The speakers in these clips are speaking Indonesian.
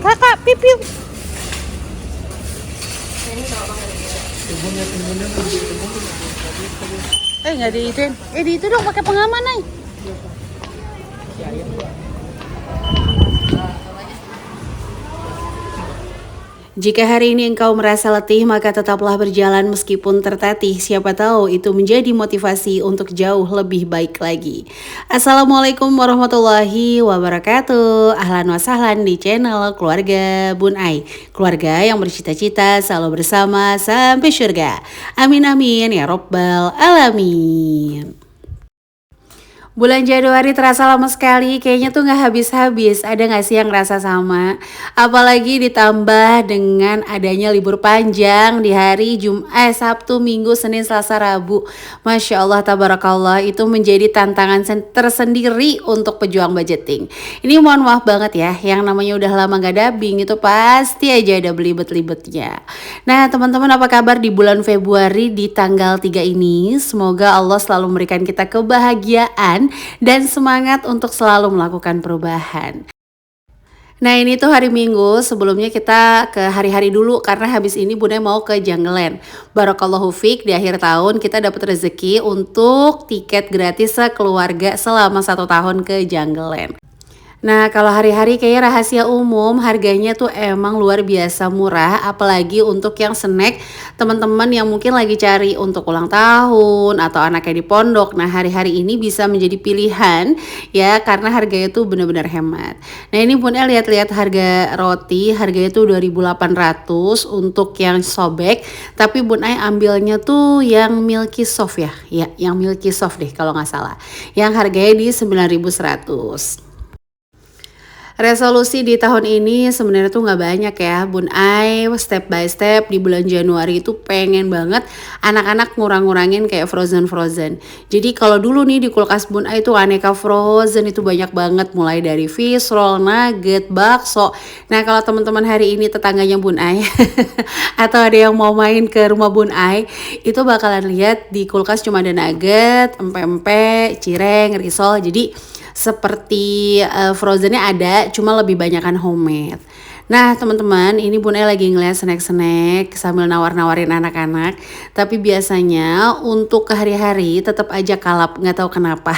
Kakak, pipiu. Nggak di itu. Di itu dong pakai pengaman, ay. Jika hari ini engkau merasa letih, maka tetaplah berjalan meskipun tertatih. Siapa tahu itu menjadi motivasi untuk jauh lebih baik lagi. Assalamualaikum warahmatullahi wabarakatuh. Ahlan wa sahlan di channel Keluarga Bun Ai. Keluarga yang bercita-cita selalu bersama sampai surga. Amin amin ya robbal alamin. Bulan Januari terasa lama sekali, kayaknya tuh gak habis-habis. Ada gak sih yang ngerasa sama? Apalagi ditambah dengan adanya libur panjang di hari Sabtu, Minggu, Senin, Selasa, Rabu. Masya Allah, tabarakallah, itu menjadi tantangan tersendiri untuk pejuang budgeting. Ini mohon maaf banget ya, yang namanya udah lama gak dubbing itu pasti aja ada belibet-libetnya. Nah teman-teman, apa kabar di bulan Februari di tanggal 3 ini? Semoga Allah selalu memberikan kita kebahagiaan dan semangat untuk selalu melakukan perubahan. Nah ini tuh hari Minggu, sebelumnya kita ke hari-hari dulu karena habis ini Bunda mau ke Jungleland. Barakallahu fiq, di akhir tahun kita dapat rezeki untuk tiket gratis sekeluarga selama 1 tahun ke Jungleland. Nah kalau hari-hari kayaknya rahasia umum, harganya tuh emang luar biasa murah, apalagi untuk yang snack teman-teman yang mungkin lagi cari untuk ulang tahun atau anaknya di pondok. Nah hari-hari ini bisa menjadi pilihan ya, karena harganya tuh benar-benar hemat. Nah ini Bunda lihat-lihat harga roti, harganya tuh 2.800 untuk yang sobek, tapi Bunda ambilnya tuh yang milky soft ya, yang milky soft deh kalau nggak salah, yang harganya di 9.100. Resolusi di tahun ini sebenarnya tuh nggak banyak ya Bun Ai, step by step di bulan Januari itu pengen banget anak-anak ngurang-ngurangin kayak frozen. Jadi kalau dulu nih di kulkas Bun Ai itu aneka frozen itu banyak banget, mulai dari fish roll, nugget, bakso. Nah kalau teman-teman hari ini tetangganya Bun Ai atau ada yang mau main ke rumah Bun Ai, itu bakalan lihat di kulkas cuma ada nugget, empe-empe, cireng, risol. Jadi seperti frozennya ada, cuma lebih banyakan homemade. Nah teman-teman, ini Bunda lagi ngeliat snack-snack sambil nawar-nawarin anak-anak. Tapi biasanya untuk hari-hari tetap aja kalap, nggak tahu kenapa.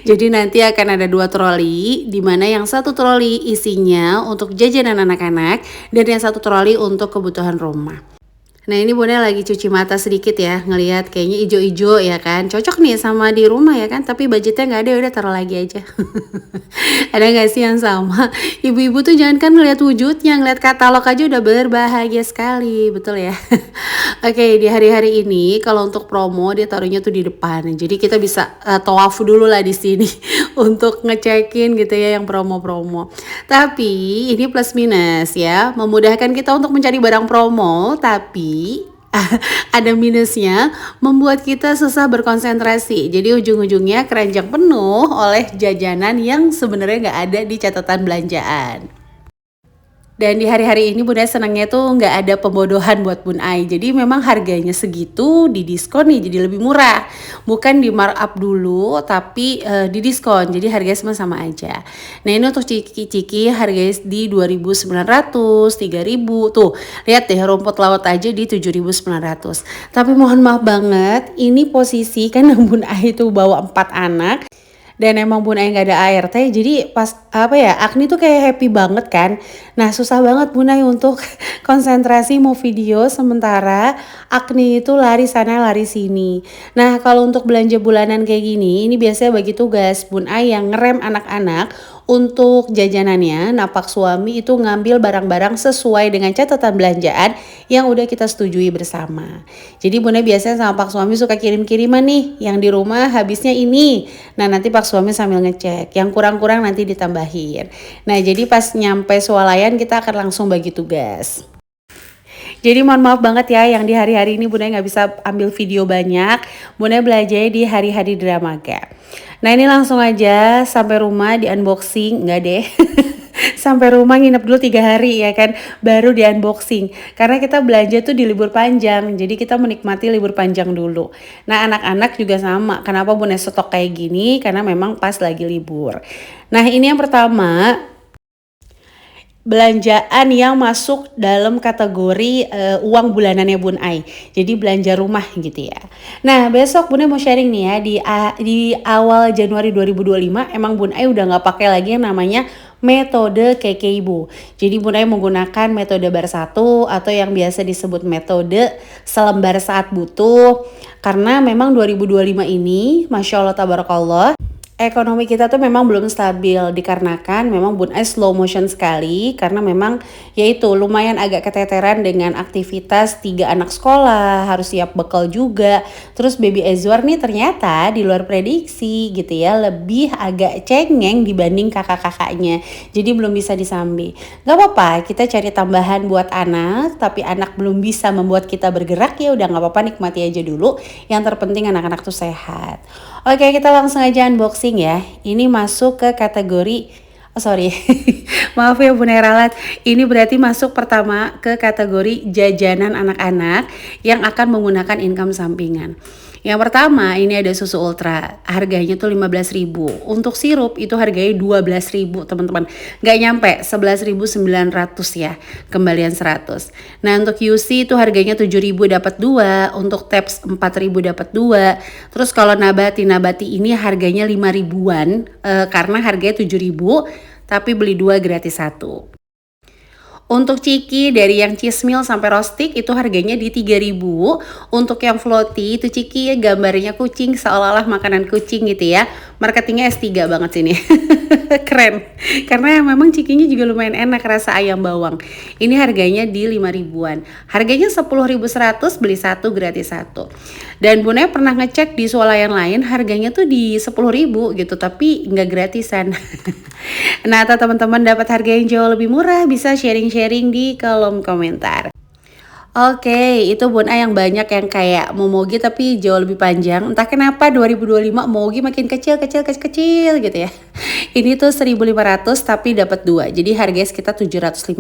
Jadi nanti akan ada 2 troli, dimana yang satu troli isinya untuk jajanan anak-anak dan yang satu troli untuk kebutuhan rumah. Nah ini Bunda lagi cuci mata sedikit ya, ngelihat kayaknya ijo-ijo ya kan, cocok nih sama di rumah ya kan, tapi budgetnya nggak ada, udah taruh lagi aja. Ada nggak sih yang sama? Ibu-ibu tuh jangan kan ngelihat wujudnya, ngelihat katalog aja udah berbahagia sekali, betul ya. Oke, di hari-hari ini kalau untuk promo dia taruhnya tuh di depan, jadi kita bisa tawaf dulu lah di sini untuk ngecekin gitu ya yang promo-promo. Tapi ini plus minus ya, memudahkan kita untuk mencari barang promo, tapi ada minusnya, membuat kita susah berkonsentrasi. Jadi ujung-ujungnya keranjang penuh oleh jajanan yang sebenarnya nggak ada di catatan belanjaan. Dan di hari-hari ini Bunda senangnya tuh nggak ada pembodohan buat Bun Ai. Jadi memang harganya segitu di diskon nih, jadi lebih murah. Bukan di markup dulu, tapi di diskon. Jadi harganya sama aja. Nah ini untuk ciki-ciki harganya di 2.900, 3.000. Tuh lihat deh, rumput laut aja di 7.900. Tapi mohon maaf banget, ini posisi kan Bun Ai tuh bawa 4 anak. Dan emang Bun Ai nggak ada ART, jadi pas Agni tuh kayak happy banget kan. Nah susah banget Bun Ai untuk konsentrasi mau video, sementara Agni itu lari sana lari sini. Nah kalau untuk belanja bulanan kayak gini, ini biasanya bagi tugas Bun Ai yang ngerem anak-anak untuk jajanannya. Napak suami itu ngambil barang-barang sesuai dengan catatan belanjaan yang udah kita setujui bersama. Jadi Bunda biasanya sama Pak suami suka kirim-kiriman nih, yang di rumah habisnya ini. Nah nanti Pak suami sambil ngecek, yang kurang-kurang nanti ditambahin. Nah jadi pas nyampe swalayan kita akan langsung bagi tugas. Jadi mohon maaf banget ya yang di hari-hari ini Bunda nggak bisa ambil video banyak. Bunda belajar di hari-hari drama. Nah ini langsung aja sampai rumah di unboxing, enggak deh. Sampai rumah nginep dulu 3 hari ya kan, baru di unboxing. Karena kita belanja tuh di libur panjang, jadi kita menikmati libur panjang dulu. Nah anak-anak juga sama, kenapa Bunda stok kayak gini? Karena memang pas lagi libur. Nah ini yang pertama, belanjaan yang masuk dalam kategori uang bulanannya Bun Ai. Jadi belanja rumah gitu ya. Nah besok Bun Ai mau sharing nih ya di awal Januari 2025 emang Bun Ai udah nggak pakai lagi yang namanya metode Kekeibo. Jadi Bun Ai menggunakan metode bar 1 atau yang biasa disebut metode selembar saat butuh. Karena memang 2025 ini Masya Allah Tabarakallah ekonomi kita tuh memang belum stabil dikarenakan memang Bun Ai slow motion sekali karena memang yaitu lumayan agak keteteran dengan aktivitas 3 anak sekolah, harus siap bekal juga. Terus baby Ezwar nih ternyata di luar prediksi gitu ya, lebih agak cengeng dibanding kakak-kakaknya. Jadi belum bisa disambi. Gak apa-apa, kita cari tambahan buat anak, tapi anak belum bisa membuat kita bergerak ya udah gak apa-apa, nikmati aja dulu. Yang terpenting anak-anak tuh sehat. Oke, kita langsung aja unboxing ya. Ini masuk ke kategori maaf ya Bun Ralat. Ini berarti masuk pertama ke kategori jajanan anak-anak yang akan menggunakan income sampingan. Yang pertama ini ada susu ultra, harganya tuh 15.000. Untuk sirup itu harganya 12.000 teman-teman. Gak nyampe 11.900 ya, kembalian 100. Nah untuk UC itu harganya 7.000 dapat 2, untuk Tabs 4.000 dapat 2. Terus kalau nabati ini harganya 5.000-an karena harganya 7.000 tapi beli 2 gratis 1. Untuk ciki dari yang cheese meal sampai roastik itu harganya di 3.000. Untuk yang floaty itu ciki ya gambarnya kucing seolah-olah makanan kucing gitu ya. Marketingnya S3 banget sini. Keren. Karena memang cikinya juga lumayan enak rasa ayam bawang. Ini harganya di 5.000-an. Harganya 10.100 beli 1 gratis 1. Dan Bun Ai pernah ngecek di swalayan lain harganya tuh di 10.000 gitu tapi nggak gratisan. Nah atau teman-teman dapat harga yang jauh lebih murah bisa sharing di kolom komentar. Oke, itu Bun Ai yang banyak yang kayak Momogi tapi jauh lebih panjang. Entah kenapa 2025 Momogi makin kecil gitu ya. Ini tuh 1.500 tapi dapat 2. Jadi harganya sekitar Rp750.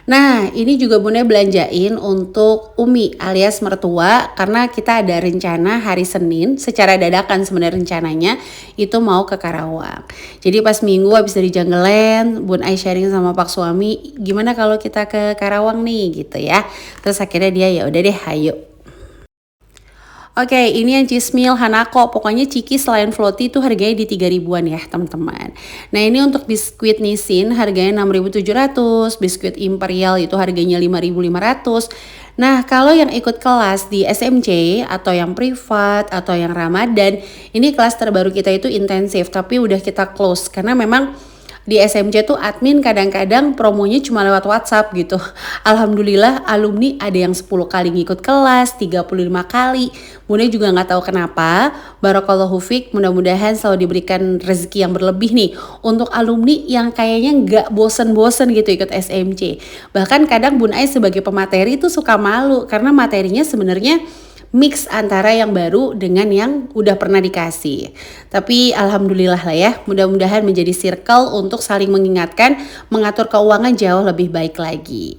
Nah, ini juga Bun Ai belanjain untuk Umi alias mertua karena kita ada rencana hari Senin secara dadakan sebenarnya rencananya itu mau ke Karawang. Jadi pas minggu habis dari Jungleland, Bun Ai sharing sama Pak suami, gimana kalau kita ke Karawang nih gitu ya. Terus akhirnya dia ya udah deh, ayo. Oke, ini yang cheese meal Hanako. Pokoknya ciki selain floaty itu harganya di 3.000-an ya, teman-teman. Nah, ini untuk biskuit Nissin harganya 6.700, biskuit Imperial itu harganya 5.500. Nah, kalau yang ikut kelas di SMC atau yang privat atau yang Ramadan, ini kelas terbaru kita itu intensif, tapi udah kita close karena memang di SMC tuh admin kadang-kadang promonya cuma lewat WhatsApp gitu. Alhamdulillah alumni ada yang 10 kali ngikut kelas, 35 kali. Bun Ai juga nggak tahu kenapa. Barakallahu fiik, mudah-mudahan selalu diberikan rezeki yang berlebih nih untuk alumni yang kayaknya nggak bosen-bosen gitu ikut SMC. Bahkan kadang Bun Ai sebagai pemateri tuh suka malu karena materinya sebenarnya mix antara yang baru dengan yang udah pernah dikasih. Tapi alhamdulillah lah ya, mudah-mudahan menjadi circle untuk saling mengingatkan, mengatur keuangan jauh lebih baik lagi.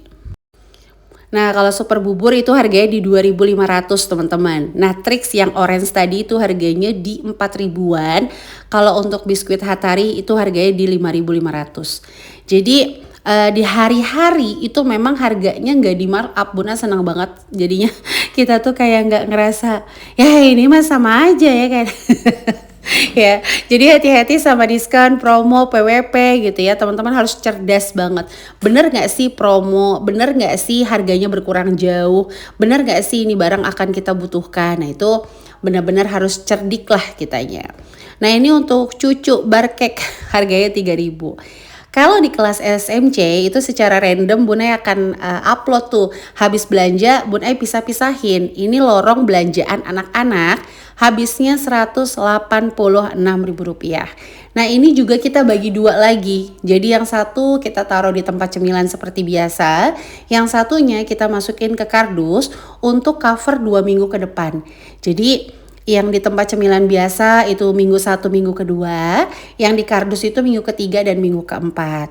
Nah kalau super bubur itu harganya di 2.500 teman-teman. Nah Trix yang orange tadi itu harganya di 4.000-an. Kalau untuk biskuit Hatari itu harganya di 5.500. Jadi di hari-hari itu memang harganya nggak di markup. Bun Ai senang banget jadinya kita tuh kayak nggak ngerasa ya ini mah sama aja ya kan. Ya, jadi hati-hati sama diskon, promo, PWP gitu ya. Teman-teman harus cerdas banget. Bener gak sih promo? Bener gak sih harganya berkurang jauh? Bener gak sih ini barang akan kita butuhkan? Nah itu benar-benar harus cerdik lah kitanya. Nah ini untuk cucu barcake harganya 3.000. Kalau di kelas SMC itu secara random Bun Ai akan upload tuh habis belanja Bun Ai pisah-pisahin. Ini lorong belanjaan anak-anak habisnya Rp186.000. Nah ini juga kita bagi 2 lagi. Jadi yang satu kita taruh di tempat cemilan seperti biasa. Yang satunya kita masukin ke kardus untuk cover 2 minggu ke depan. Jadi Yang di tempat cemilan biasa itu minggu 1, minggu kedua. Yang di kardus itu minggu ketiga dan minggu keempat.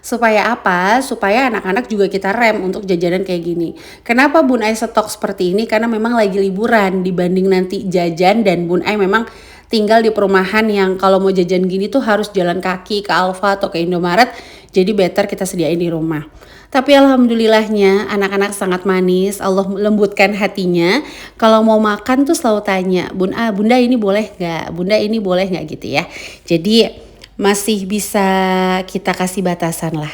Supaya apa? Supaya anak-anak juga kita rem untuk jajanan kayak gini. Kenapa Bun Ai stok seperti ini? Karena memang lagi liburan dibanding nanti jajan, dan Bun Ai memang tinggal di perumahan yang kalau mau jajan gini tuh harus jalan kaki ke Alfa atau ke Indomaret. Jadi better kita sediain di rumah. Tapi alhamdulillahnya anak-anak sangat manis, Allah lembutkan hatinya. Kalau mau makan tuh selalu tanya, Bunda ini boleh nggak? Bunda ini boleh nggak gitu ya. Jadi masih bisa kita kasih batasan lah.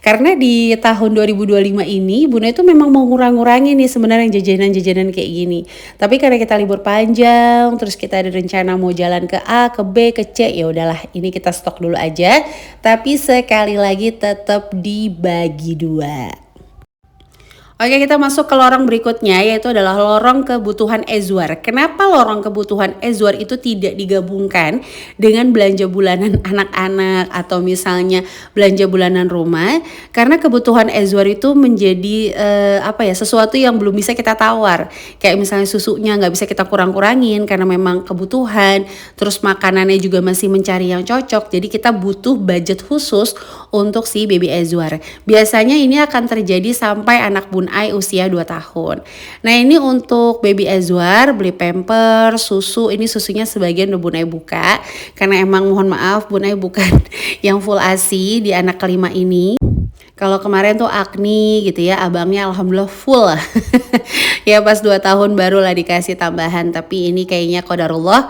Karena di tahun 2025 ini Bunda itu memang mau ngurang-ngurangin nih sebenarnya jajanan-jajanan kayak gini. Tapi karena kita libur panjang, terus kita ada rencana mau jalan ke A, ke B, ke C, ya udahlah ini kita stok dulu aja. Tapi sekali lagi tetap dibagi dua. Oke, kita masuk ke lorong berikutnya, yaitu adalah lorong kebutuhan Ezwar. Kenapa lorong kebutuhan Ezwar itu tidak digabungkan dengan belanja bulanan anak-anak atau misalnya belanja bulanan rumah? Karena kebutuhan Ezwar itu menjadi sesuatu yang belum bisa kita tawar. Kayak misalnya susunya nggak bisa kita kurang-kurangin karena memang kebutuhan. Terus makanannya juga masih mencari yang cocok. Jadi kita butuh budget khusus untuk si baby Ezwar. Biasanya ini akan terjadi sampai anak Bun Ai usia 2 tahun. Nah, ini untuk baby Ezwar beli pamper, susu. Ini susunya sebagian udah Bun Ai buka karena emang mohon maaf Bun Ai bukan yang full ASI di anak kelima ini. Kalau kemarin tuh Agni gitu ya, abangnya alhamdulillah full lah. Ya pas 2 tahun baru lah dikasih tambahan. Tapi ini kayaknya qadarullah,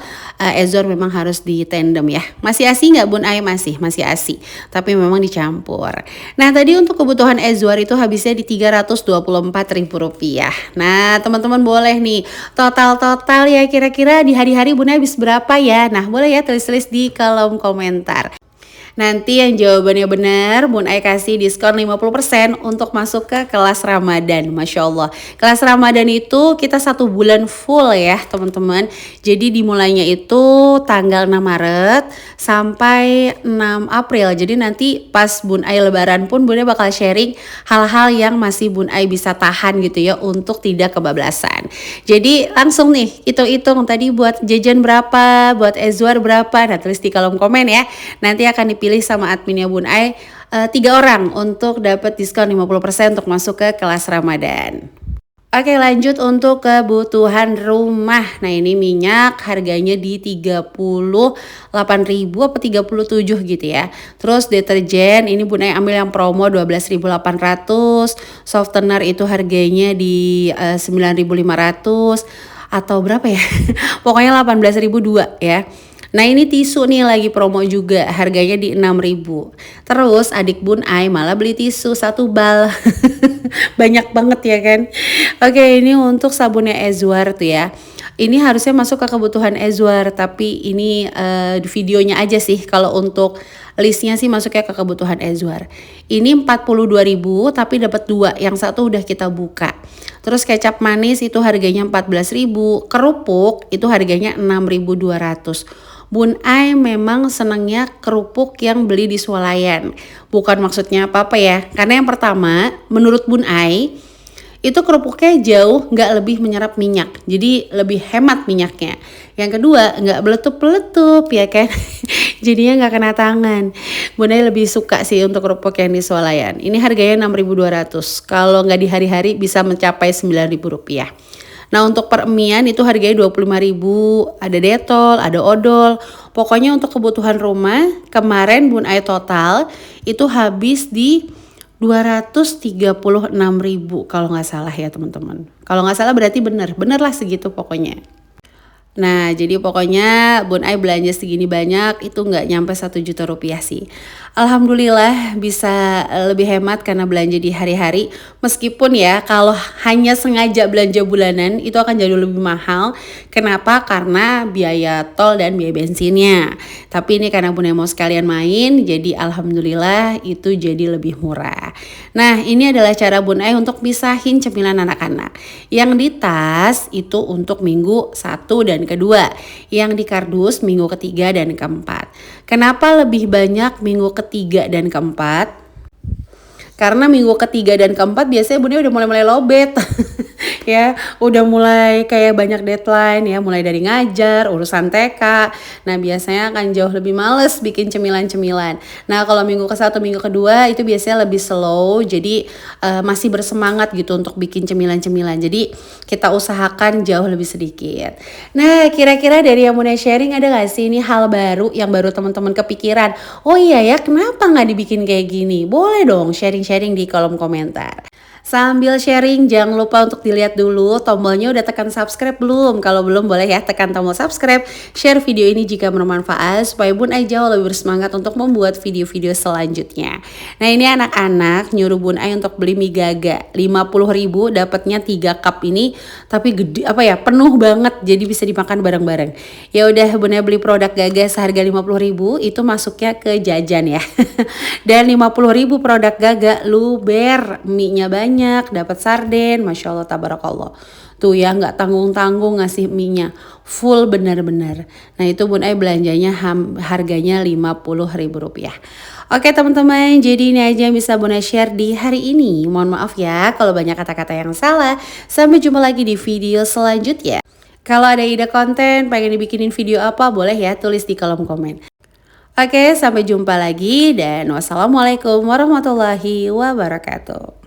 Ezwar memang harus di tandem ya. Masih ASI nggak Bun Ai? Masih ASI. Tapi memang dicampur. Nah tadi untuk kebutuhan Ezwar itu habisnya di Rp324.000. Nah teman-teman boleh nih total ya kira-kira di hari-hari Bun Ai habis berapa ya? Nah boleh ya tulis-tulis di kolom komentar. Nanti yang jawabannya benar, Bun Ai kasih diskon 50% untuk masuk ke kelas Ramadan. Masya Allah. Kelas Ramadan itu kita 1 bulan full ya teman-teman. Jadi dimulainya itu tanggal 6 Maret sampai 6 April. Jadi nanti pas Bun Ai lebaran pun Bun Ai bakal sharing hal-hal yang masih Bun Ai bisa tahan gitu ya untuk tidak kebablasan. Jadi langsung nih hitung-hitung tadi buat jajan berapa, buat Ezwar berapa. Nah tulis di kolom komen ya. Nanti akan dipilih sama adminnya Bun Ai 3 orang untuk dapat diskon 50% untuk masuk ke kelas Ramadan. Oke, lanjut untuk kebutuhan rumah. Nah ini minyak harganya di 38.000 apa 37 gitu ya. Terus deterjen ini Bun Ai ambil yang promo 12.800. Softener itu harganya di 9.500 atau berapa ya? Pokoknya 18.002 ya. Nah ini tisu nih lagi promo juga, harganya di 6.000. Terus adik Bun Ai malah beli tisu 1 bal. Banyak banget ya kan. Oke, ini untuk sabunnya Ezwar tuh ya. Ini harusnya masuk ke kebutuhan Ezwar, tapi ini videonya aja sih. Kalau untuk listnya sih masuknya ke kebutuhan Ezwar. Ini 42.000 tapi dapat 2, yang satu udah kita buka. Terus kecap manis itu harganya 14.000, kerupuk itu harganya 6.200. Bun Ai memang senangnya kerupuk yang beli di swalayan. Bukan maksudnya apa-apa ya. Karena yang pertama, menurut Bun Ai, itu kerupuknya jauh nggak lebih menyerap minyak. Jadi lebih hemat minyaknya. Yang kedua, nggak beletup-beletup ya kan. Jadinya nggak kena tangan. Bun Ai lebih suka sih untuk kerupuk yang di swalayan. Ini harganya 6.200. Kalau nggak di hari-hari bisa mencapai Rp9.000. Nah untuk peremian itu harganya 25.000, ada detol, ada odol. Pokoknya untuk kebutuhan rumah kemarin Bun Ai total itu habis di 236.000 kalau nggak salah ya teman-teman. Kalau nggak salah berarti bener lah segitu pokoknya. Nah jadi pokoknya Bun Ai belanja segini banyak itu nggak nyampe 1 juta rupiah sih. Alhamdulillah bisa lebih hemat karena belanja di hari-hari. Meskipun ya kalau hanya sengaja belanja bulanan itu akan jadi lebih mahal. Kenapa? Karena biaya tol dan biaya bensinnya. Tapi ini karena Bun Ai mau sekalian main jadi alhamdulillah itu jadi lebih murah. Nah ini adalah cara Bun Ai untuk pisahin cemilan anak-anak. Yang di tas itu untuk minggu 1 dan kedua. Yang di kardus minggu ketiga dan keempat. Kenapa lebih banyak minggu ketiga dan keempat? Karena minggu ketiga dan keempat biasanya Bun Ai udah mulai lobet. Ya, udah mulai kayak banyak deadline ya, mulai dari ngajar, urusan TK. Nah, biasanya akan jauh lebih males bikin cemilan-cemilan. Nah, kalau minggu ke-1, minggu kedua itu biasanya lebih slow, jadi masih bersemangat gitu untuk bikin cemilan-cemilan. Jadi, kita usahakan jauh lebih sedikit. Nah, kira-kira dari yang Bunda sharing ada gak sih ini hal baru yang baru teman-teman kepikiran? Oh iya ya, kenapa nggak dibikin kayak gini? Boleh dong sharing-sharing di kolom komentar. Sambil sharing, jangan lupa untuk dilihat dulu tombolnya udah tekan subscribe belum? Kalau belum boleh ya tekan tombol subscribe, share video ini jika bermanfaat supaya Bun Ai jauh lebih bersemangat untuk membuat video-video selanjutnya. Nah ini anak-anak nyuruh Bun Ai untuk beli mie gaga 50.000 dapatnya 3 cup ini, tapi gede apa ya, penuh banget jadi bisa dimakan bareng-bareng. Ya udah Bun Ai beli produk gaga seharga 50.000 itu masuknya ke jajan ya. Dan 50.000 produk gaga luber, mie-nya banyak, dapat sarden, masya Allah tabarakallah. Tuh ya nggak tanggung-tanggung ngasih mie-nya, full benar-benar. Nah itu Bun Ai belanjanya harganya 50.000 rupiah. Oke teman-teman, jadi ini aja yang bisa Bun Ai share di hari ini. Mohon maaf ya kalau banyak kata-kata yang salah. Sampai jumpa lagi di video selanjutnya. Kalau ada ide konten, pengen dibikinin video apa, boleh ya tulis di kolom komen. Oke, sampai jumpa lagi dan wassalamualaikum warahmatullahi wabarakatuh.